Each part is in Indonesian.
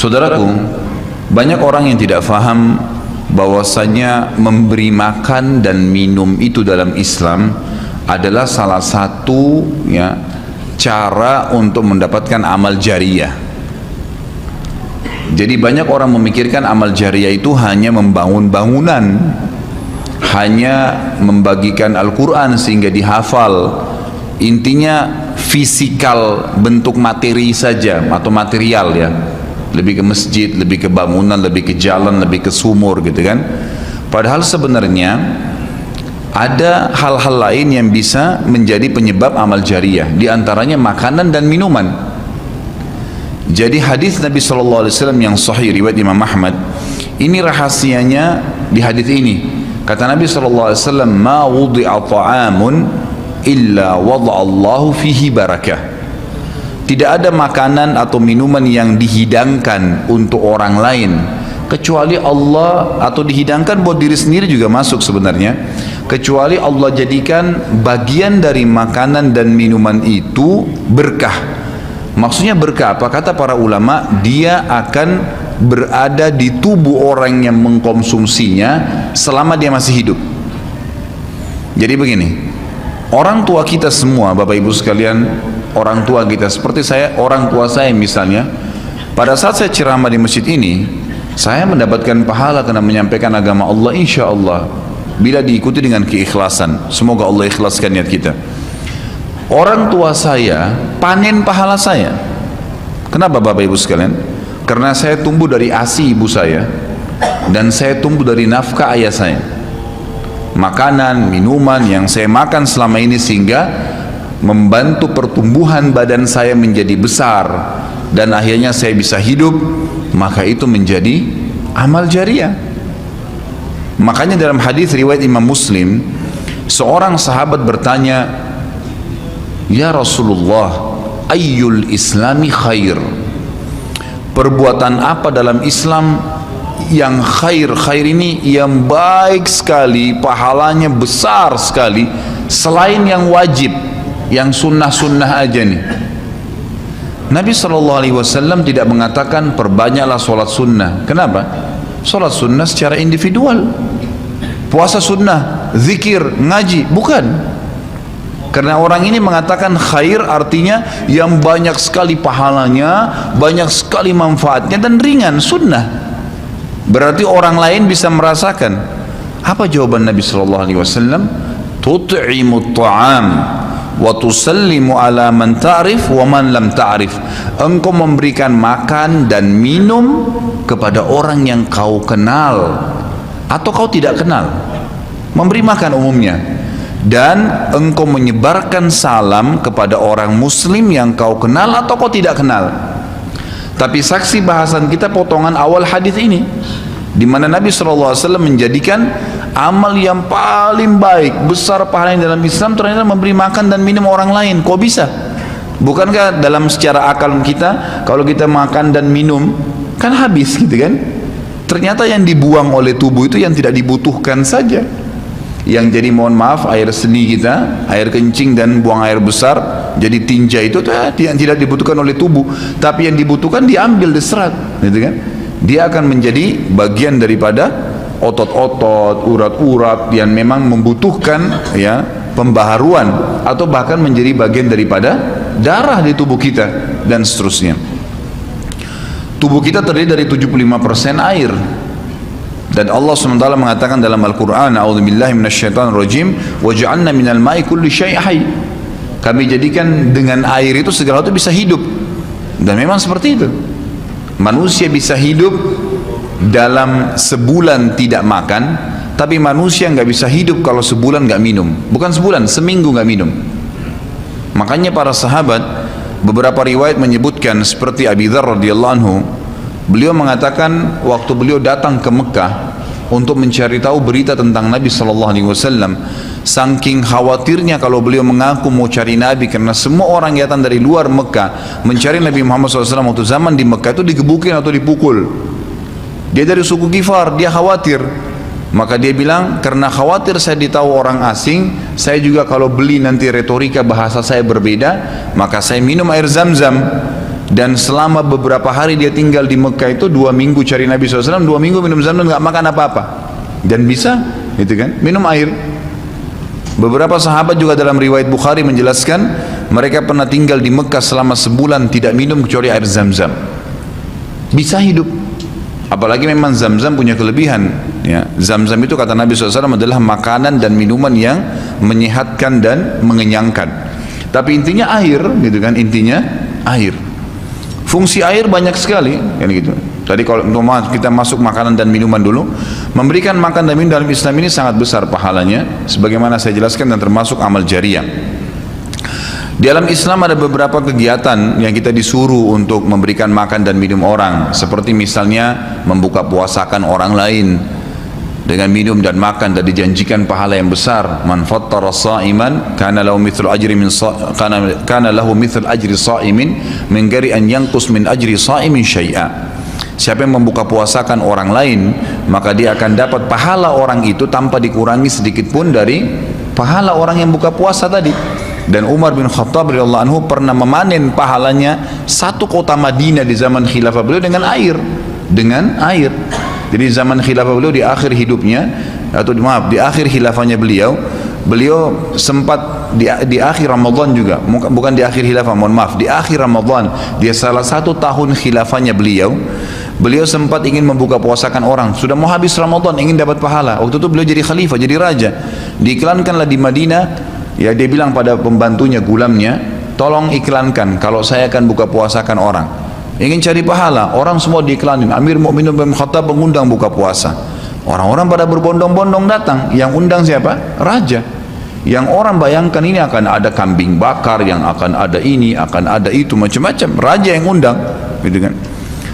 Saudaraku, banyak orang yang tidak faham bahwasanya memberi makan dan minum itu dalam Islam adalah salah satu cara untuk mendapatkan amal jariyah. Jadi banyak orang memikirkan amal jariyah itu hanya membangun bangunan, hanya membagikan Al-Quran sehingga dihafal. Intinya fisikal, bentuk materi saja atau material ya. Lebih ke masjid, lebih ke bangunan, lebih ke jalan, lebih ke sumur gitu kan. Padahal sebenarnya ada hal-hal lain yang bisa menjadi penyebab amal jariyah, di antaranya makanan dan minuman. Jadi hadis Nabi SAW yang sahih riwayat Imam Ahmad, ini rahasianya di hadis ini. Kata Nabi SAW, ma wudi'a ta'amun illa wada'allahu fihi barakah. Tidak ada makanan atau minuman yang dihidangkan untuk orang lain kecuali Allah, atau dihidangkan buat diri sendiri juga masuk sebenarnya, kecuali Allah jadikan bagian dari makanan dan minuman itu berkah. Maksudnya berkah apa? Kata para ulama, dia akan berada di tubuh orang yang mengkonsumsinya selama dia masih hidup. Jadi begini, orang tua kita semua, Bapak Ibu sekalian, orang tua kita, seperti saya, orang tua saya misalnya, pada saat saya ceramah di masjid ini, saya mendapatkan pahala karena menyampaikan agama Allah, insya Allah, bila diikuti dengan keikhlasan. Semoga Allah ikhlaskan niat kita. Orang tua saya panen pahala saya. Kenapa Bapak Ibu sekalian? Karena saya tumbuh dari ASI ibu saya, dan saya tumbuh dari nafkah ayah saya. Makanan, minuman yang saya makan selama ini sehingga membantu pertumbuhan badan saya menjadi besar, dan akhirnya saya bisa hidup, maka itu menjadi amal jariyah. Makanya dalam hadis riwayat Imam Muslim, seorang sahabat bertanya, ya Rasulullah, ayyul islami khair? Perbuatan apa dalam Islam yang khair? Khair ini yang baik sekali, pahalanya besar sekali, selain yang wajib, yang sunnah-sunnah aja nih. Nabi SAW tidak mengatakan perbanyaklah sholat sunnah. Kenapa? Sholat sunnah secara individual, puasa sunnah, zikir, ngaji, bukan. Karena orang ini mengatakan khair artinya yang banyak sekali pahalanya, banyak sekali manfaatnya, dan ringan, sunnah. Berarti orang lain bisa merasakan. Apa jawaban Nabi SAW? Tut'imut ta'am wa tusallimu ala man ta'rif wa man lam ta'rif. Engkau memberikan makan dan minum kepada orang yang kau kenal atau kau tidak kenal. Memberi makan umumnya. Dan engkau menyebarkan salam kepada orang muslim yang kau kenal atau kau tidak kenal. Tapi saksi bahasan kita potongan awal hadis ini, di mana Nabi SAW menjadikan amal yang paling baik, besar pahalanya dalam Islam, ternyata memberi makan dan minum orang lain. Kok bisa? Bukankah dalam secara akal kita, kalau kita makan dan minum kan habis gitu kan? Ternyata yang dibuang oleh tubuh itu yang tidak dibutuhkan saja. Yang jadi, mohon maaf, air seni kita, air kencing dan buang air besar jadi tinja, itu yang tidak dibutuhkan oleh tubuh, tapi yang dibutuhkan diambil, diserat gitu kan? Dia akan menjadi bagian daripada otot-otot, urat-urat yang memang membutuhkan pembaharuan, atau bahkan menjadi bagian daripada darah di tubuh kita, dan seterusnya. Tubuh kita terdiri dari 75% air. Dan Allah SWT mengatakan dalam Al-Quran, a'udzubillahi minasyaitonirrajim, waja'alna minal ma'i kulli syai' hayy. Kami jadikan dengan air itu segala itu bisa hidup. Dan memang seperti itu. Manusia bisa hidup dalam sebulan tidak makan, tapi manusia nggak bisa hidup kalau sebulan nggak minum. Bukan sebulan, seminggu nggak minum. Makanya para sahabat, beberapa riwayat menyebutkan seperti Abi Dzar radhiyallahu anhu, beliau mengatakan waktu beliau datang ke Mekah untuk mencari tahu berita tentang Nabi SAW, saking khawatirnya kalau beliau mengaku mau cari Nabi, karena semua orang yang datang dari luar Mekah mencari Nabi Muhammad SAW waktu zaman di Mekah itu digebukin atau dipukul. Dia dari suku Ghifar, dia khawatir. Maka dia bilang, karena khawatir saya ditahu orang asing, saya juga kalau beli nanti retorika bahasa saya berbeda, maka saya minum air Zam-Zam. dan selama beberapa hari dia tinggal di Mekah itu 2 minggu cari Nabi SAW, 2 minggu minum Zamzam, nggak makan apa-apa, dan bisa gitu kan minum air. Beberapa sahabat juga dalam riwayat Bukhari menjelaskan mereka pernah tinggal di Mekah selama sebulan tidak minum kecuali air Zamzam, bisa hidup. Apalagi memang Zamzam punya kelebihan ya. Zamzam itu kata Nabi SAW adalah makanan dan minuman yang menyehatkan dan mengenyangkan. Tapi intinya air gitu kan, intinya air. Fungsi air banyak sekali kan gitu. Tadi kalau kita masuk makanan dan minuman dulu, memberikan makan dan minum dalam Islam ini sangat besar pahalanya, sebagaimana saya jelaskan, dan termasuk amal jariah. Di dalam Islam ada beberapa kegiatan yang kita disuruh untuk memberikan makan dan minum orang, seperti misalnya membuka puasakan orang lain dengan minum dan makan, dan dijanjikan pahala yang besar. Man fattara sha'iman kana lahu mithlu ajri sha'imin min ghairi an yanqus min ajri sha'imin syai'a. Siapa yang membuka puasakan orang lain, maka dia akan dapat pahala orang itu tanpa dikurangi sedikit pun dari pahala orang yang buka puasa tadi. Dan Umar bin Khattab radhiyallahu anhu pernah memanen pahalanya 1 kota Madinah di zaman khilafah beliau dengan air. Jadi zaman khilafah beliau di akhir hidupnya, atau maaf, di akhir khilafahnya beliau sempat di akhir Ramadan juga, bukan di akhir khilafah, mohon maaf, di akhir Ramadan, dia salah satu tahun khilafahnya beliau sempat ingin membuka puasakan orang, sudah mau habis Ramadan, ingin dapat pahala. Waktu itu beliau jadi khalifah, jadi raja, diiklankanlah di Madinah. Ya, dia bilang pada pembantunya, gulamnya, tolong iklankan kalau saya akan buka puasakan orang. Ingin cari pahala, orang semua diiklanin. Amir Mu'minin bin Khattab mengundang buka puasa. Orang-orang pada berbondong-bondong datang. Yang undang siapa? Raja. Yang orang bayangkan ini akan ada kambing bakar, yang akan ada ini, akan ada itu, macam-macam. Raja yang undang, gitu kan.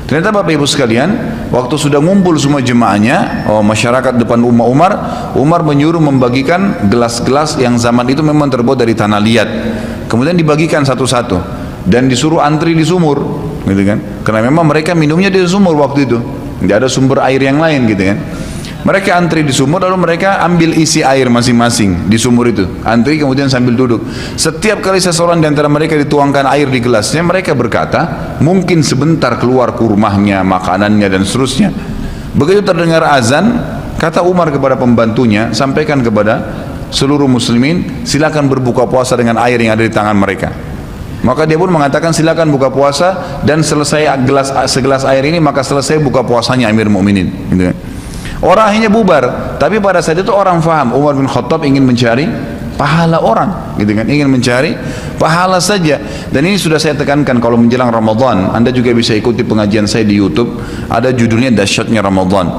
Ternyata Bapak Ibu sekalian, waktu sudah ngumpul semua jemaahnya, masyarakat depan rumah Umar menyuruh membagikan gelas-gelas yang zaman itu memang terbuat dari tanah liat. Kemudian dibagikan satu-satu dan disuruh antri di sumur, gitu kan? Karena memang mereka minumnya di sumur waktu itu, tidak ada sumber air yang lain, gitu kan? Mereka antri di sumur, lalu mereka ambil isi air masing-masing di sumur itu, antri kemudian sambil duduk. Setiap kali seseorang di antara mereka dituangkan air di gelasnya, mereka berkata, mungkin sebentar keluar kurmahnya, makanannya, dan seterusnya. Begitu terdengar azan, kata Umar kepada pembantunya, sampaikan kepada seluruh muslimin, silakan berbuka puasa dengan air yang ada di tangan mereka. Maka dia pun mengatakan, silakan buka puasa, dan selesai segelas air ini, maka selesai buka puasanya Amir Mu'minin, gitu kan? Orang akhirnya bubar, tapi pada saat itu orang faham Umar bin Khattab ingin mencari pahala orang, gitu kan, ingin mencari pahala saja. Dan ini sudah saya tekankan, kalau menjelang Ramadan, Anda juga bisa ikuti pengajian saya di YouTube, ada judulnya Dahsyatnya Ramadan.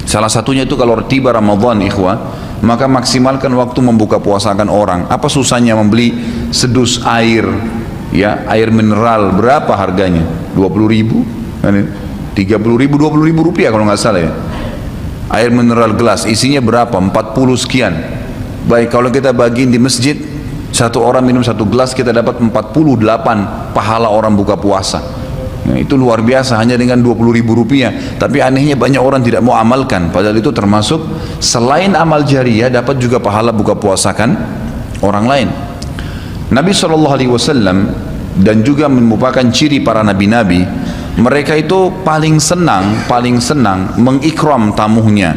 Salah satunya itu kalau tiba Ramadan, ikhwah, maka maksimalkan waktu membuka puasakan orang. Apa susahnya membeli sedus air, ya, air mineral, berapa harganya? 20.000, 30.000, 20.000 rupiah kalau nggak salah ya. Air mineral gelas isinya berapa? 40 sekian. Baik, kalau kita bagiin di masjid, satu orang minum satu gelas, kita dapat 48 pahala orang buka puasa. Nah, itu luar biasa, hanya dengan 20.000 rupiah. Tapi anehnya banyak orang tidak mau amalkan, padahal itu termasuk selain amal jariah, dapat juga pahala buka puasakan orang lain. Nabi SAW dan juga merupakan ciri para nabi-nabi, mereka itu paling senang mengikram tamunya,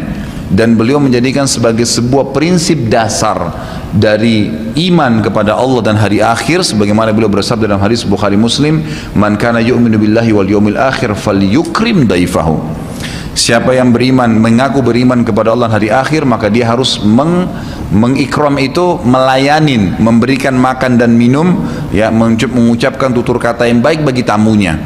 dan beliau menjadikan sebagai sebuah prinsip dasar dari iman kepada Allah dan hari akhir, sebagaimana beliau bersabda dalam hadis Bukhari Muslim, man kana yu'minu billahi wal yawmil akhir falyukrim daifahu. Siapa yang beriman, mengaku beriman kepada Allah dan hari akhir, maka dia harus mengikram itu, melayanin, memberikan makan dan minum, ya, mengucapkan tutur kata yang baik bagi tamunya.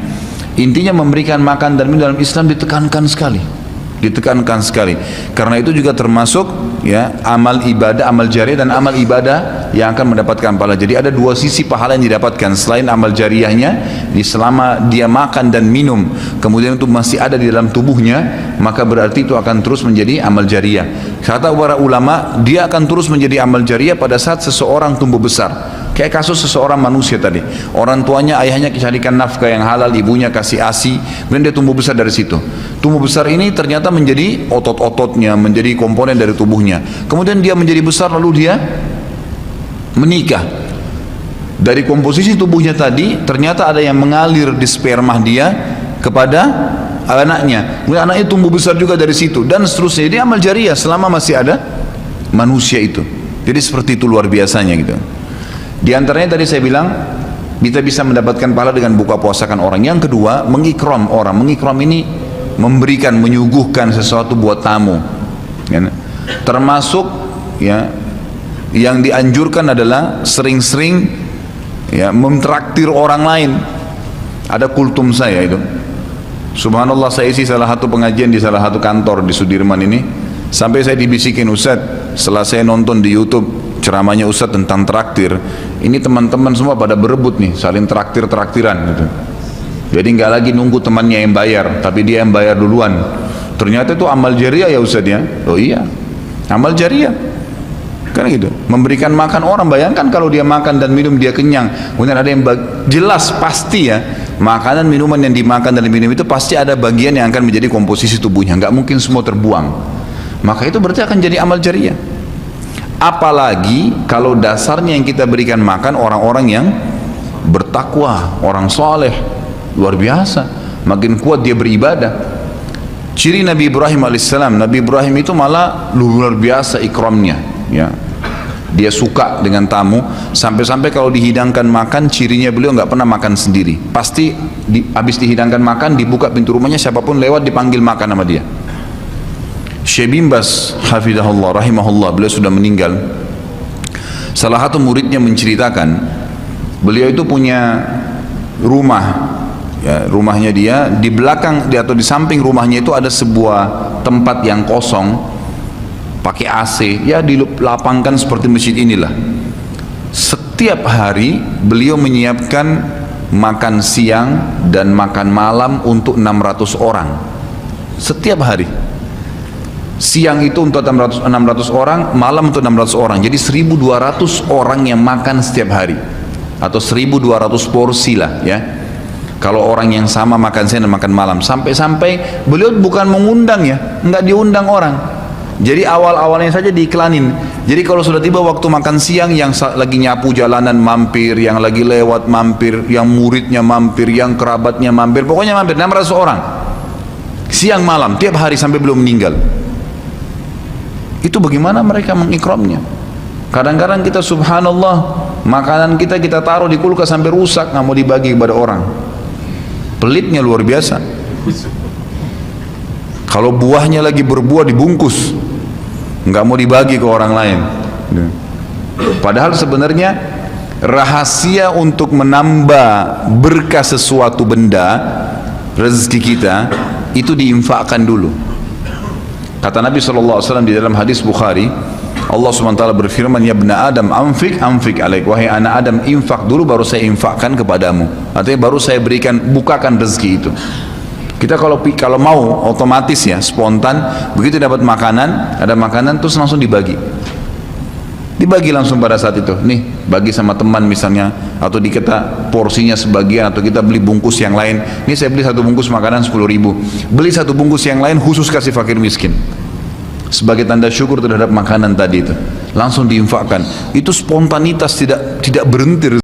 Intinya memberikan makan dan minum dalam Islam ditekankan sekali, karena itu juga termasuk, ya, amal ibadah, amal jariah dan amal ibadah yang akan mendapatkan pahala. Jadi ada dua sisi pahala yang didapatkan selain amal jariahnya. Selama dia makan dan minum kemudian itu masih ada di dalam tubuhnya, maka berarti itu akan terus menjadi amal jariah. Kata para ulama, dia akan terus menjadi amal jariah pada saat seseorang tumbuh besar. Kayak kasus seseorang manusia tadi, orang tuanya, ayahnya carikan nafkah yang halal, ibunya kasih ASI, kemudian dia tumbuh besar dari situ. Tumbuh besar ini ternyata menjadi otot-ototnya, menjadi komponen dari tubuhnya. Kemudian dia menjadi besar, lalu dia menikah. Dari komposisi tubuhnya tadi, ternyata ada yang mengalir di sperma dia kepada anaknya. Kemudian anaknya tumbuh besar juga dari situ, dan seterusnya. Jadi amal jariah selama masih ada manusia itu. Jadi seperti itu luar biasanya gitu. Di antaranya tadi saya bilang, kita bisa mendapatkan pahala dengan buka puasakan orang. Yang kedua, mengikram orang. Mengikram ini memberikan, menyuguhkan sesuatu buat tamu. Ya. Termasuk ya, yang dianjurkan adalah sering-sering ya mentraktir orang lain. Ada kultum saya itu, subhanallah, saya isi salah satu pengajian di salah satu kantor di Sudirman ini, sampai saya dibisikin, Ustaz, setelah saya nonton di YouTube ceramahnya Ustaz tentang traktir, ini teman-teman semua pada berebut nih, saling traktir-traktiran gitu. Jadi nggak lagi nunggu temannya yang bayar, tapi dia yang bayar duluan. Ternyata itu amal jariah ya Ustaz ya. Oh iya, amal jariah kan gitu, memberikan makan orang. Bayangkan kalau dia makan dan minum dia kenyang, kemudian ada yang jelas pasti ya, makanan minuman yang dimakan dan diminum itu pasti ada bagian yang akan menjadi komposisi tubuhnya, nggak mungkin semua terbuang. Maka itu berarti akan jadi amal jariah. Apalagi kalau dasarnya yang kita berikan makan orang-orang yang bertakwa, orang soleh, luar biasa, makin kuat dia beribadah. Ciri Nabi Ibrahim alaihissalam, Nabi Ibrahim itu malah luar biasa ikramnya ya. Dia suka dengan tamu, sampai-sampai kalau dihidangkan makan, cirinya beliau nggak pernah makan sendiri. Pasti habis dihidangkan makan, dibuka pintu rumahnya, siapapun lewat dipanggil makan sama dia. Syekh bin Baz hafizahullah rahimahullah, beliau sudah meninggal. Salah satu muridnya menceritakan, beliau itu punya rumah ya, rumahnya dia di belakang atau di samping rumahnya itu ada sebuah tempat yang kosong, pakai AC, ya dilapangkan seperti masjid inilah. Setiap hari beliau menyiapkan makan siang dan makan malam untuk 600 orang. Setiap hari. Siang itu untuk 600 orang, malam untuk 600 orang. Jadi 1200 orang yang makan setiap hari. Atau 1200 porsi lah ya. Kalau orang yang sama makan siang dan makan malam. Sampai-sampai beliau bukan mengundang ya, enggak diundang orang. Jadi awal-awalnya saja diiklanin. Jadi kalau sudah tiba waktu makan siang, yang lagi nyapu jalanan mampir, yang lagi lewat mampir, yang muridnya mampir, yang kerabatnya mampir, pokoknya mampir 600 orang. Siang malam, tiap hari sampai belum meninggal. Itu bagaimana mereka mengikramnya. Kadang-kadang kita subhanallah, makanan kita taruh di kulkas sampai rusak, nggak mau dibagi kepada orang. Pelitnya luar biasa. Kalau buahnya lagi berbuah dibungkus, nggak mau dibagi ke orang lain. Padahal sebenarnya rahasia untuk menambah berkah sesuatu benda, rezeki kita, itu diinfakkan dulu. Kata Nabi SAW di dalam hadis Bukhari, Allah SWT berfirman, ya ibna Adam anfik alaik, wahai anak Adam, infak dulu baru saya infakkan kepadamu. Artinya baru saya berikan, bukakan rezeki itu. Kita kalau mau otomatis ya, spontan, begitu dapat makanan, ada makanan terus langsung dibagi langsung pada saat itu. Nih, bagi sama teman misalnya, atau kita porsinya sebagian, atau kita beli bungkus yang lain. Ini saya beli satu bungkus makanan 10.000, beli satu bungkus yang lain khusus kasih fakir miskin, sebagai tanda syukur terhadap makanan tadi itu, langsung diinfakkan. Itu spontanitas, tidak berhenti.